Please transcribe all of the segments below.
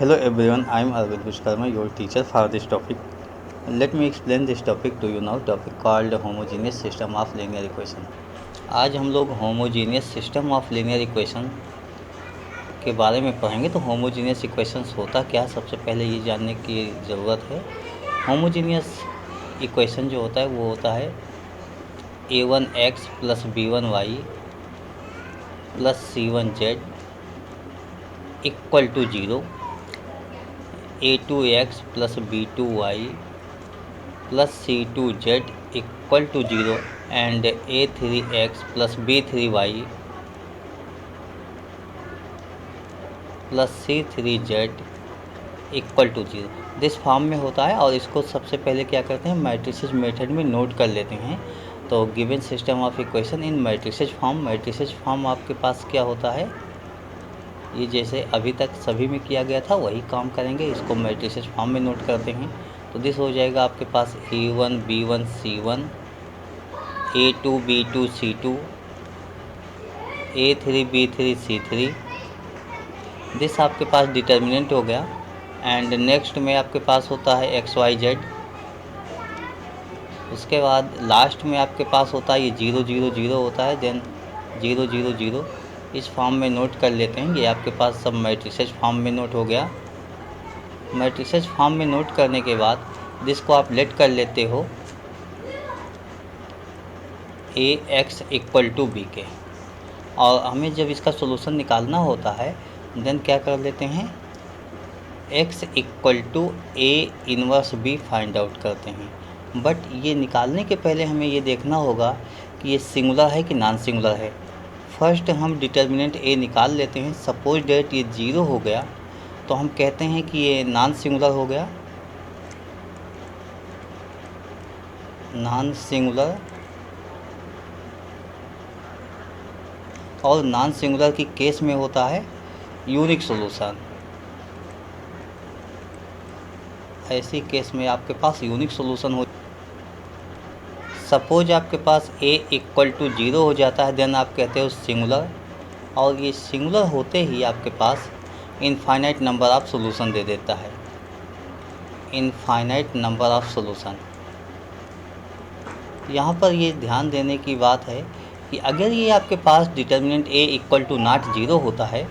Hello everyone, I am Arvind Vishkarma, your teacher for this topic. Let me explain this topic to you now. Topic called homogeneous system of linear equation. आज हम लोग homogeneous system of linear equation के बारे में पढ़ेंगे। तो homogeneous equations होता क्या, सबसे पहले ये जानने की ज़रूरत है। homogeneous equation जो होता है वो होता है a1x plus b1y plus c1z equal to 0, a2x plus b2y plus c2z equal to 0 and a3x plus b3y plus c3z equal to 0 this form में होता है। और इसको सबसे पहले क्या करते हैं, मैट्रिसेस मेथड में नोट कर लेते हैं। तो given system of equation in matrices form आपके पास क्या होता है, ये जैसे अभी तक सभी में किया गया था वही काम करेंगे। इसको मैट्रिसेस फॉर्म में नोट करते हैं। तो दिस हो जाएगा आपके पास a1 b1 c1, a2 b2 c2, a3 b3 c3। This आपके पास डिटर्मिनेंट हो गया। एंड नेक्स्ट में आपके पास होता है एक्स वाई जेड। उसके बाद लास्ट में आपके पास होता है ये 0 0 0 होता है, देन 0 0 0 इस फॉर्म में नोट कर लेते हैं। ये आपके पास सब मैट्रिसेस फॉर्म में नोट हो गया। मैट्रिसेस फॉर्म में नोट करने के बाद जिसको आप लेट कर लेते हो ए एक्स इक्वल टू बी के। और हमें जब इसका सोल्यूशन निकालना होता है देन क्या कर लेते हैं, x equal to A inverse B find out करते हैं। बट ये निकालने के पहले हमें ये देखना होगा कि ये सिंगुलर है कि नॉन सिंगुलर है। फर्स्ट हम डिटर्मिनेंट a निकाल लेते हैं। सपोज डेट ये 0 हो गया तो हम कहते हैं कि ये नॉन सिंगुलर हो गया। नॉन सिंगुलर, और नॉन सिंगुलर की केस में होता है यूनिक सॉल्यूशन। ऐसी केस में आपके पास यूनिक सॉल्यूशन हो। सपोज आपके पास a इक्वल टू 0 हो जाता है, देन आप कहते हो सिंगुलर। और ये सिंगुलर होते ही आपके पास इनफाइनाइट नंबर ऑफ सॉल्यूशन दे देता है। Infinite number of solution. यहाँ पर ये ध्यान देने की बात है कि अगर ये आपके पास determinant a equal to not 0 होता है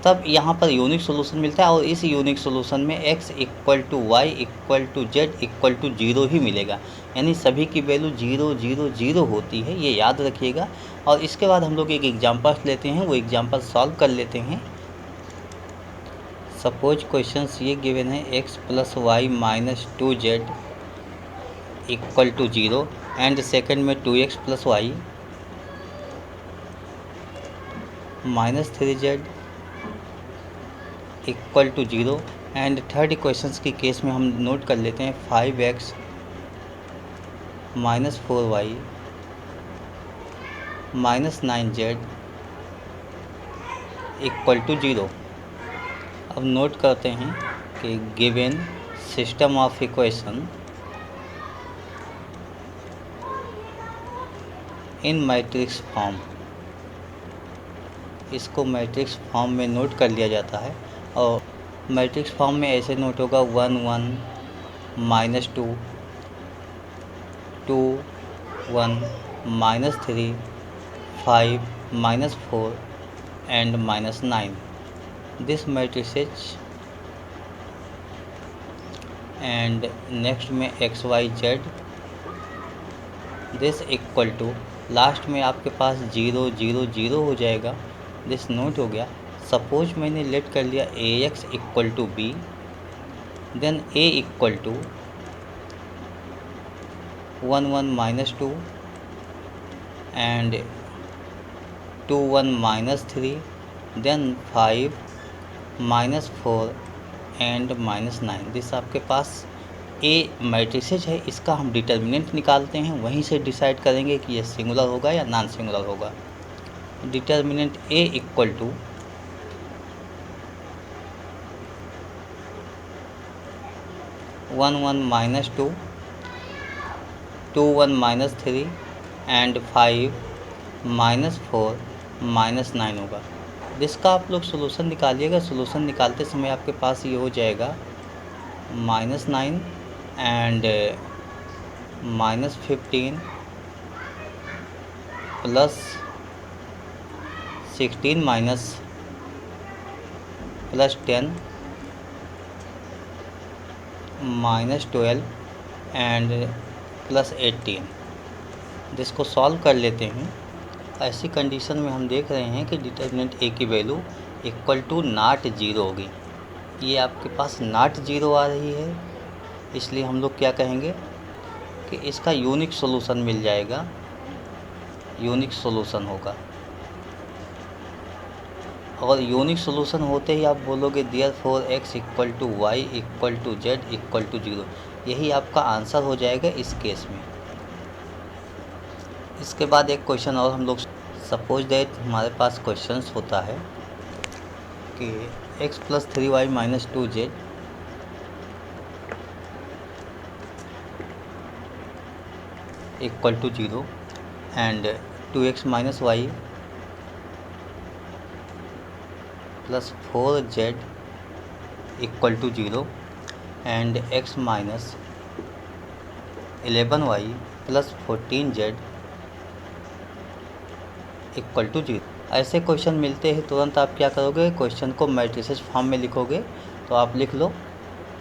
तब यहाँ पर यूनिक सॉल्यूशन मिलता है। और इस यूनिक सॉल्यूशन में x equal to Y equal to Z equal to 0 ही मिलेगा। यानी सभी की वैल्यू 0 0 0 होती है, ये याद रखिएगा। और इसके बाद हम लोग एक एग्जांपल लेते हैं, वो एग्जांपल सॉल्व कर लेते हैं। सपोज क्वेश्चन ये गिवन है x plus Y minus 2z equal to 0 and second में 2x plus Y minus 3z equal to 0। And third equations की केस में हम नोट कर लेते हैं 5x minus 4y minus 9z equal to 0। अब नोट करते हैं कि given system of equation in matrix form, इसको मैट्रिक्स फॉर्म में नोट कर लिया जाता है। और मैट्रिक्स फॉर्म में ऐसे नोट होगा 1 1 minus 2 2 1 minus 3 5 minus 4 and minus 9। This matrices and next में X Y Z this equal to last में आपके पास 0 0 0 हो जाएगा। दिस नोट हो गया। सपोज मैंने लेट कर लिया A X equal to B, then A equal to 1 1 minus 2 and 2 1 minus 3, then 5 minus 4 and minus 9। This आपके पास ए मैट्रिसेज है, इसका हम डिटर्मिनेंट निकालते हैं। वहीं से डिसाइड करेंगे कि ये सिंगुलर होगा या नॉन सिंगुलर होगा। Determinant A equal to 1 1 minus 2 2 1 minus 3 and 5 minus 4 minus 9 होगा। जिसका आप लोग सोल्यूशन निकालिएगा। सोल्यूशन निकालते समय आपके पास ये हो जाएगा -9 एंड -15 +16 +10 -12 एंड +18। जिसको सॉल्व कर लेते हैं। ऐसी कंडीशन में हम देख रहे हैं कि डिटर्मिनेंट ए की value equal to not zero होगी। ये आपके पास नॉट जीरो आ रही है, इसलिए हम लोग क्या कहेंगे कि इसका यूनिक सॉल्यूशन मिल जाएगा, यूनिक सॉल्यूशन होगा। और यूनिक सॉल्यूशन होते ही आप बोलोगे therefore x equal to Y equal to Z equal to zero. यही आपका आंसर हो जाएगा इस केस में। इसके बाद एक क्वेश्चन और हम लोग, सपोज दैट हमारे पास क्वेश्चंस होता है कि x + 3y - 2z equal to 0 and 2x - y + 4z equal to 0 and x - 11y + 14z equal to 0। ऐसे क्वेश्चन मिलते ही तुरंत आप क्या करोगे, क्वेश्चन को मैट्रिसेस फॉर्म में लिखोगे। तो आप लिख लो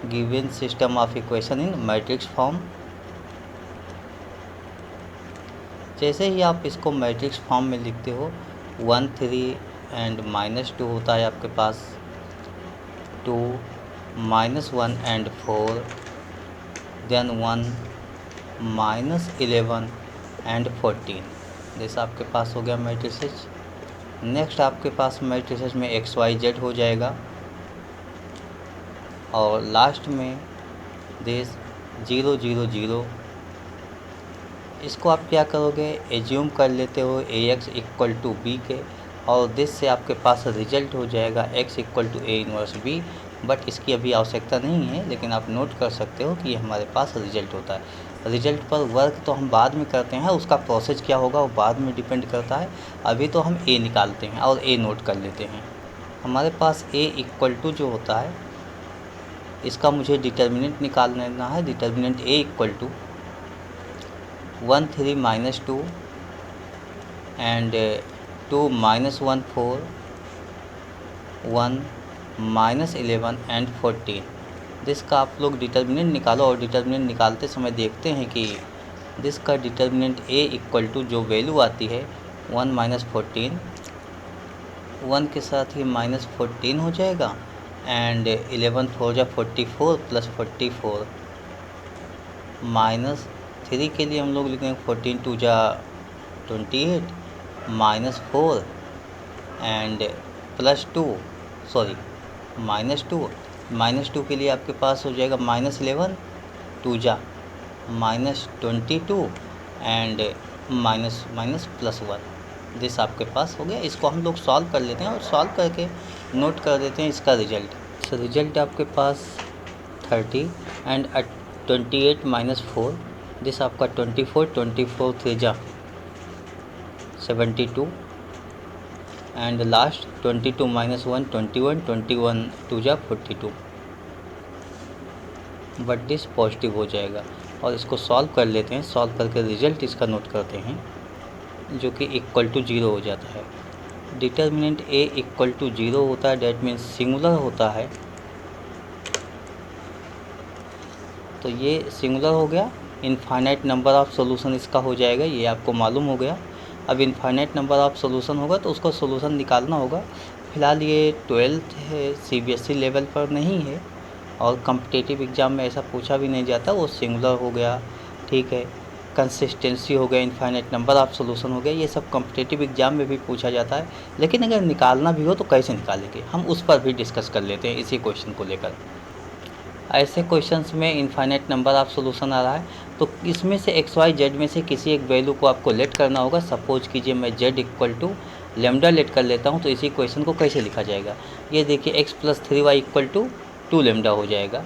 given system of equation in matrix form. जैसे ही आप इसको मैट्रिक्स फॉर्म में लिखते हो 1 3 एंड -2 होता है आपके पास, 2 -1 एंड 4, देन 1 -11 एंड 14। जैसा आपके पास हो गया मैट्रिसेस। नेक्स्ट आपके पास मैट्रिसेस में एक्स वाई जेड हो जाएगा और लास्ट में दिस 0 0 0। इसको आप क्या करोगे, एज्यूम कर लेते हो ax इक्वल टू बी के, और दिस से आपके पास रिजल्ट हो जाएगा x equal to a inverse b। But इसकी अभी आवश्यकता नहीं है, लेकिन आप नोट कर सकते हो कि ये हमारे पास रिजल्ट होता है। रिजल्ट पर वर्क तो हम बाद में करते हैं, उसका प्रोसेस क्या होगा वो बाद में डिपेंड करता है। अभी तो हम a निकालते हैं और a नोट कर लेते हैं। हमारे पास a इक्वल टू जो होता है, इसका मुझे डिटर्मिनेंट निकाल लेना है। Determinant a equal to 1 3 -2 and 2 -1 4, 1 -11 and 14। जिसका आप लोग डिटर्मिनेंट निकालो और डिटर्मिनेंट निकालते समय देखते हैं कि जिसका डिटर्मिनेंट a इक्वल टू जो वैल्यू आती है 1 -14, 1 के साथ ही -14 हो जाएगा एंड 11 4 जा 44 + 44 -3 के लिए हम लोग लिखेंगे 14 2 जा 28 -4 एंड +2 सॉरी -2 के लिए आपके पास हो जाएगा -11 2 जा -22 एंड +1। दिस आपके पास हो गया। इसको हम लोग सॉल्व कर लेते हैं और सॉल्व करके नोट कर देते हैं इसका रिजल्ट। सो रिजल्ट आपके पास 30 एंड 28 -4, दिस आपका 24 3 जा 72 एंड लास्ट 22 - 1 21 2 जा 42। बट दिस पॉजिटिव हो जाएगा और इसको सॉल्व कर लेते हैं। सॉल्व करके रिजल्ट इसका नोट करते हैं जो कि इक्वल टू 0 हो जाता है। डिटर्मिनेंट a इक्वल टू 0 होता है, डैट मीन्स सिंगुलर होता है। तो ये सिंगुलर हो गया। इनफाइनाइट नंबर ऑफ सॉल्यूशन इसका हो जाएगा, ये आपको मालूम हो गया। अब इनफाइनाइट नंबर ऑफ सॉल्यूशन होगा तो उसका सॉल्यूशन निकालना होगा। फ़िलहाल ये 12th है, CBSE लेवल पर नहीं है और कॉम्पिटिटिव एग्ज़ाम में ऐसा पूछा भी नहीं जाता। वो सिंगुलर हो गया, ठीक है, कंसिस्टेंसी हो गया, इनफाइनाइट नंबर ऑफ सॉल्यूशन हो गया, ये सब कॉम्पिटिटिव एग्ज़ाम में भी पूछा जाता है। लेकिन अगर निकालना भी हो तो कैसे निकालेंगे, हम उस पर भी डिस्कस कर लेते हैं इसी क्वेश्चन को लेकर। ऐसे क्वेश्चंस में इनफाइनाइट नंबर ऑफ सॉल्यूशन आ रहा है तो इसमें से एक्स वाई जेड में से किसी एक वैल्यू को आपको लेट करना होगा। सपोज कीजिए मैं Z equal to lambda let कर लेता हूँ, तो इसी क्वेश्चन को कैसे लिखा जाएगा, ये देखिए x + 3y equal to 2 lambda हो जाएगा।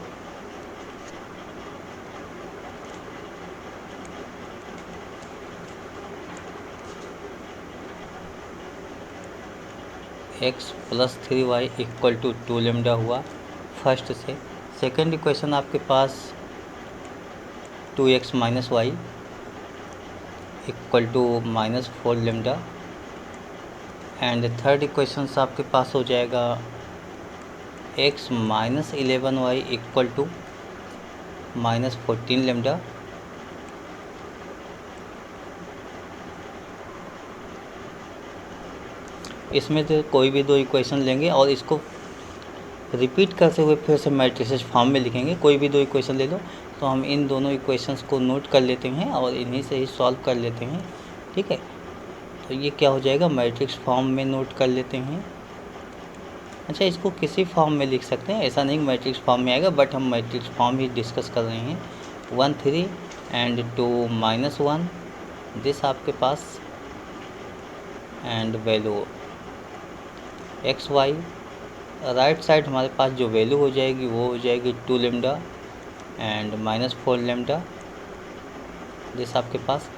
X plus 3y equal to 2 lambda हुआ फर्स्ट से। सेकेंड इक्वेशन आपके पास 2x minus Y equal to minus 4 lambda. And third equation आपके पास हो जाएगा x minus 11y equal to minus 14 lambda. इसमें से कोई भी दो इक्वेशन लेंगे और इसको रिपीट करते हुए फिर से मैट्रिसेस फॉर्म में लिखेंगे। कोई भी दो इक्वेशन ले लो तो हम इन दोनों इक्वेशंस को नोट कर लेते हैं और इन्हीं से ही सॉल्व कर लेते हैं, ठीक है। तो ये क्या हो जाएगा, मैट्रिक्स फॉर्म में नोट कर लेते हैं। अच्छा, इसको किसी फॉर्म में लिख सकते हैं, ऐसा नहीं मैट्रिक्स फॉर्म में आएगा, बट हम मैट्रिक्स फॉर्म ही डिस्कस कर रहे हैं। 1 3 एंड 2 माइनस 1 दिस आपके पास and value X Y. Right side हमारे पास जो वैल्यू हो जाएगी वो हो जाएगी 2 lambda and minus 4 lambda this आपके पास।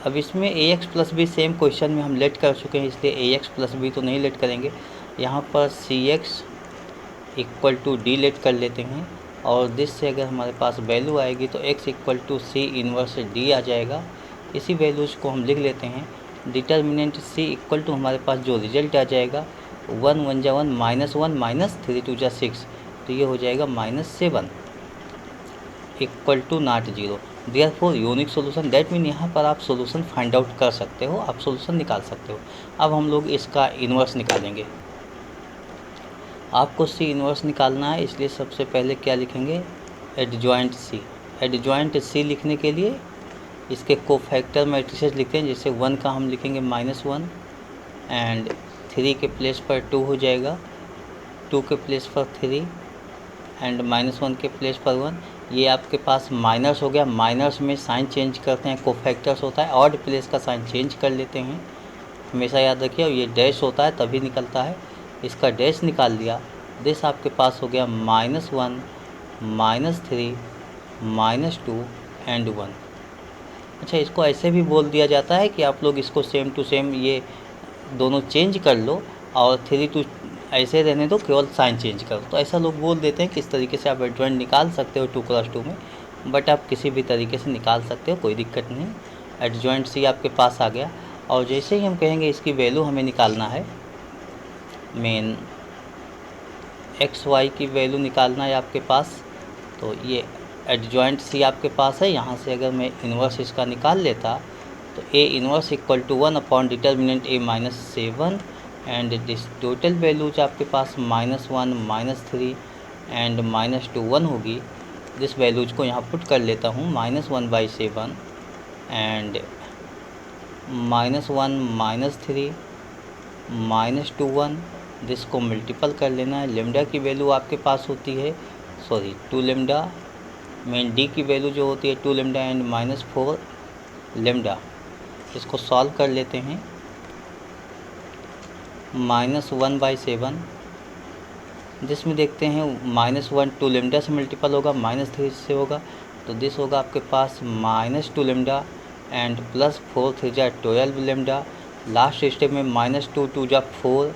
अब इसमें A X plus B same question में हम लेट कर चुके हैं, इसलिए ए एक्स प्लस बी तो नहीं लेट करेंगे। यहाँ पर C X equal to D let कर लेते हैं और दिस से अगर हमारे पास वैल्यू आएगी तो x equal to C inverse D आ जाएगा। इसी वैल्यूज़ को हम लिख लेते हैं। डिटर्मिनेंट c इक्वल टू हमारे पास जो रिजल्ट आ जाएगा 1 1 जा 1 -1 माइनस 3 2 जा 6, तो ये हो जाएगा -7 equal to not 0। Therefore unique solution, that mean यहाँ पर आप सोल्यूशन फाइंड आउट कर सकते हो, आप सोल्यूशन निकाल सकते हो। अब हम लोग इसका इन्वर्स निकालेंगे। आपको सी इन्वर्स निकालना है, इसलिए सबसे पहले क्या लिखेंगे, एडजॉइंट सी। एडजॉइंट सी लिखने के लिए इसके कोफैक्टर मैट्रिसेस लिखते हैं। जैसे 1 का हम लिखेंगे -1 एंड 3 के प्लेस पर 2 हो जाएगा, 2 के प्लेस पर 3 एंड -1 के प्लेस पर 1। ये आपके पास माइनस हो गया। माइनस में साइन चेंज करते हैं, कोफैक्टर्स होता है, ऑड प्लेस का साइन चेंज कर लेते हैं, हमेशा याद रखिए। और ये डैश होता है तभी निकलता है, इसका डैश निकाल लिया। दिस आपके पास हो गया -1 -3 -2 एंड 1। अच्छा, इसको ऐसे भी बोल दिया जाता है कि आप लोग इसको सेम टू सेम ये दोनों चेंज कर लो और 3 2 ऐसे रहने दो, केवल साइन चेंज करो। तो ऐसा लोग बोल देते हैं कि इस तरीके से आप एडजॉइंट निकाल सकते हो 2x2 में, बट आप किसी भी तरीके से निकाल सकते हो, कोई दिक्कत नहीं। एडजॉइंट सी आपके पास आ गया और जैसे ही हम कहेंगे इसकी वैल्यू हमें निकालना है, मेन एक्स वाई की वैल्यू निकालना है आपके पास, तो ये एडजॉइंट सी आपके पास है। यहाँ से अगर मैं इन्वर्स इसका निकाल लेता तो A inverse equal to 1 upon determinant A -7 and this total values आपके पास -1 -3 एंड -2 1 होगी। दिस वैल्यूज को यहाँ पुट कर लेता हूँ, -1/7 एंड -1 -3 -2 1। दिस को मल्टीपल कर लेना है। लेमडा की वैल्यू आपके पास होती है 2 लेमडा, मेन डी की वैल्यू जो होती है 2 लेमडा एंड -4 लेमडा। इसको सॉल्व कर लेते हैं। -1/7 जिसमें देखते हैं -1 2 लेमडा से मल्टीपल होगा, -3 से होगा, तो दिस होगा आपके पास -2 लेमडा एंड +4 3 जा 12 लेमडा। लास्ट स्टेप में -2 2 जा 4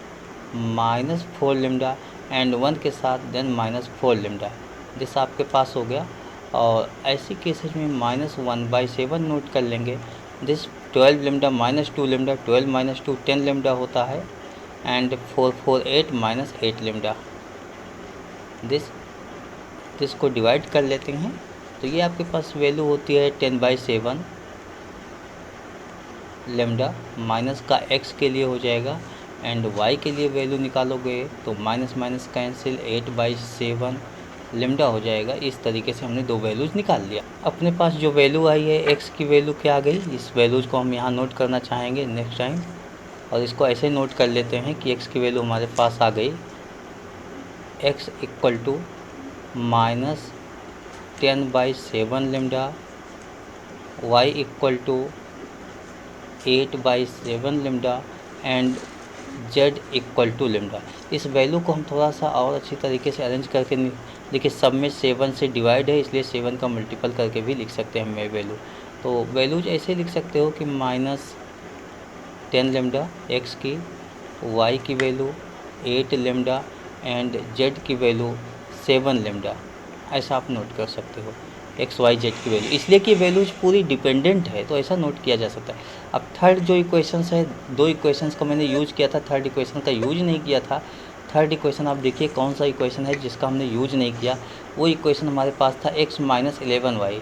-4 लेमडा एंड 1 के साथ देन -4 लेमडा। दिस आपके पास हो गया। और ऐसी केसेस में -1/7 नोट कर लेंगे। दिस 12 लेमडा -2 लेमडा, 12 -2 10 लेमडा होता है एंड 4 4 8 -8 लेमडा। दिस को डिवाइड कर लेते हैं, तो ये आपके पास वैल्यू होती है 10/7 लेमडा। माइनस का x के लिए हो जाएगा एंड y के लिए वैल्यू निकालोगे तो माइनस माइनस कैंसिल 8/7 लेमडा हो जाएगा। इस तरीके से हमने दो वैल्यूज़ निकाल लिया। अपने पास जो वैल्यू आई है x की वैल्यू क्या आ गई, इस वैल्यूज़ को हम यहाँ नोट करना चाहेंगे नेक्स्ट टाइम, और इसको ऐसे नोट कर लेते हैं कि x की वैल्यू हमारे पास आ गई x equal to -10/7 lambda, y equal to 8/7 lambda and z equal to lambda. इस वैल्यू को हम थोड़ा सा और अच्छी तरीके से अरेंज करके, देखिए सब में 7 से डिवाइड है इसलिए 7 का मल्टीपल करके भी लिख सकते हैं मैं वैल्यू। तो वैल्यूज ऐसे लिख सकते हो कि -10 लेमडा x की, y की वैल्यू 8 लेमडा एंड जेड की वैल्यू 7 लेमडा, ऐसा आप नोट कर सकते हो एक्स वाई जेड की वैल्यू, इसलिए कि वैल्यूज पूरी डिपेंडेंट है तो ऐसा नोट किया जा सकता है। अब थर्ड जो इक्वेशंस है, दो इक्वेशंस का मैंने यूज किया था, थर्ड इक्वेशन का यूज नहीं किया था। थर्ड इक्वेशन आप देखिए कौन सा इक्वेशन है जिसका हमने यूज नहीं किया। वो इक्वेशन हमारे पास था x minus 11y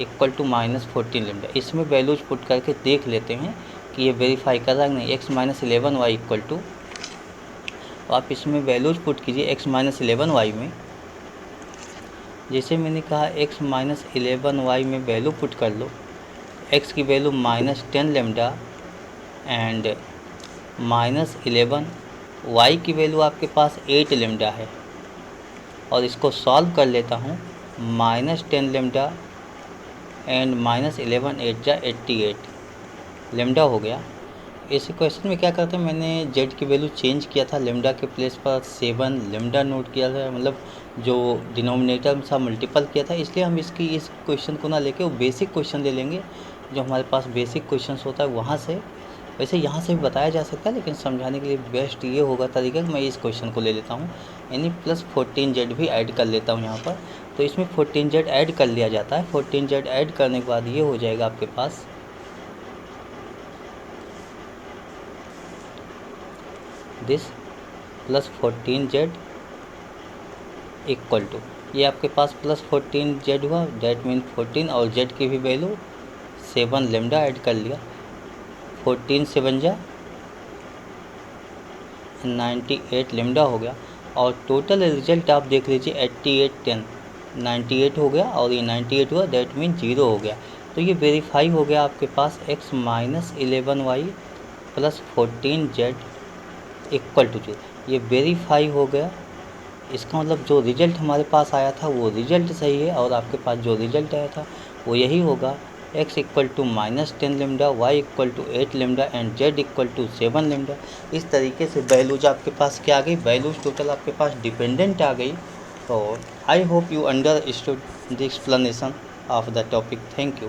equal to minus 14 lambda. इसमें वैल्यूज पुट करके देख लेते हैं कि ये वेरीफाई कर रहा है नहीं। x minus 11y equal to, तो आप इसमें वैल्यूज पुट कीजिए x माइनस 11y में। जैसे मैंने कहा x माइनस 11y में वैल्यू पुट कर लो, x की value minus 10 lambda and minus 11, y की वैल्यू आपके पास 8 लेमडा है। और इसको सॉल्व कर लेता हूँ, माइनस 10 लेमडा एंड माइनस 11 8 जा 88 लेमडा हो गया। इस क्वेश्चन में क्या करते हैं, मैंने जेड की वैल्यू चेंज किया था, लेमडा के प्लेस पर 7 लेमडा नोट किया था, मतलब जो डिनोमिनेटर में था मल्टीपल किया था। इसलिए हम इस क्वेश्चन को ना लेके वो बेसिक क्वेश्चन ले लेंगे जो हमारे पास बेसिक क्वेश्चन होता है वहाँ से। वैसे यहाँ से भी बताया जा सकता है लेकिन समझाने के लिए बेस्ट ये होगा तरीका कि मैं इस क्वेश्चन को ले लेता हूँ, यानी प्लस 14 जेड भी ऐड कर लेता हूँ यहाँ पर। तो इसमें 14 जेड ऐड कर लिया जाता है। 14 जेड ऐड करने के बाद ये हो जाएगा आपके पास this plus 14 Z equal to, ये आपके पास प्लस 14 जेड हुआ, डैट मीन 14 और जेड की भी वैल्यू 7 लेमडा ऐड कर लिया। 14 7 जा 98 लेमडा हो गया। और टोटल रिजल्ट आप देख लीजिए 88 10 98 हो गया और ये 98 हुआ, दैट मीन 0 हो गया। तो ये वेरीफाई हो गया आपके पास x minus 11y plus 14 Z equal to 0, ये वेरीफाई हो गया। इसका मतलब जो रिजल्ट हमारे पास आया था वो रिजल्ट सही है और आपके पास जो रिजल्ट आया था वो यही होगा, x equal to minus 10 lambda, y equal to 8 lambda and z equal to 7 lambda. इस तरीके से वैल्यूज आपके पास क्या आ गई, वैल्यूज टोटल आपके पास डिपेंडेंट आ गई। तो I hope you understood the explanation of the topic. Thank you.